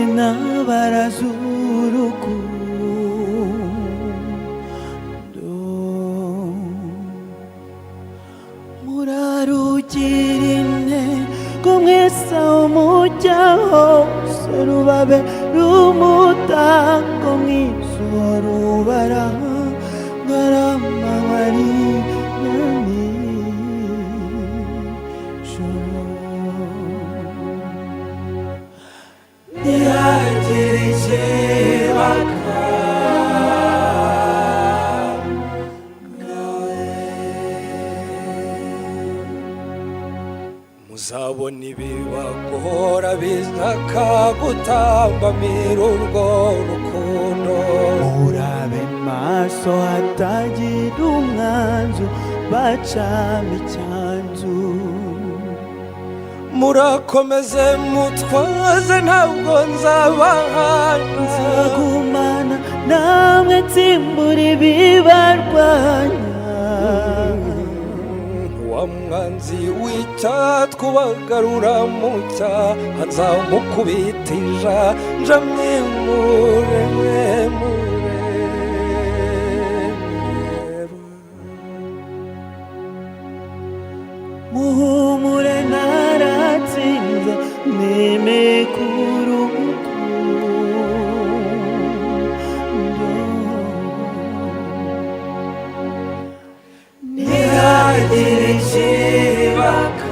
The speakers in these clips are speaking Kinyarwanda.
intambara z'urukundo murarugira intego mwese aho mujya hose rubabe rumutako mwiza rubara ngarama bari nijoro ntihagire ikibaka muzabona ibibagora bizakagutambamira urwo rukundo murabe maso hatagira umwanzu bacamo icyanzu murakomeze mutwaze ntabwo nzabahanza nzagumana namwe nsimbura ibibarwanya wa mwanzi w'icyatwa ubagarura mu cyaha nzamukubitija njamwimure muhumure naratsinze nemekuru ntihagire ikibaka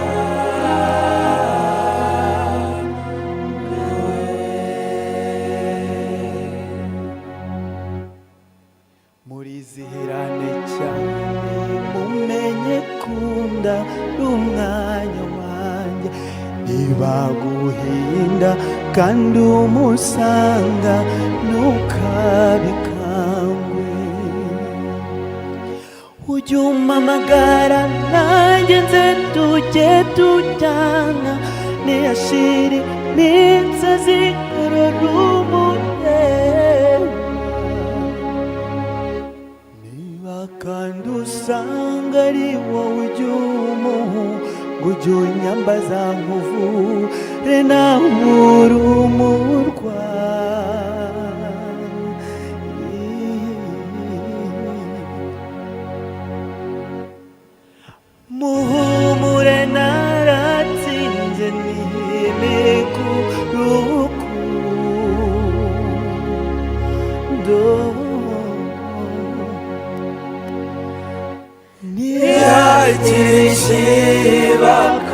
murizihirane cyane mumenye kunda umwanya wanjye ntibaguhinda kandi umusanga ntukabikangwe ujye umpamagara nanjye nze tujye tujyana ntiyashire n'insazi ururumureba niba kandi usanga ari wowe ujye umuhungu ujye unyambaza nkuvure nawe urumurwa muhumure naratsinze nimeko rukundo ntihagire ikibaka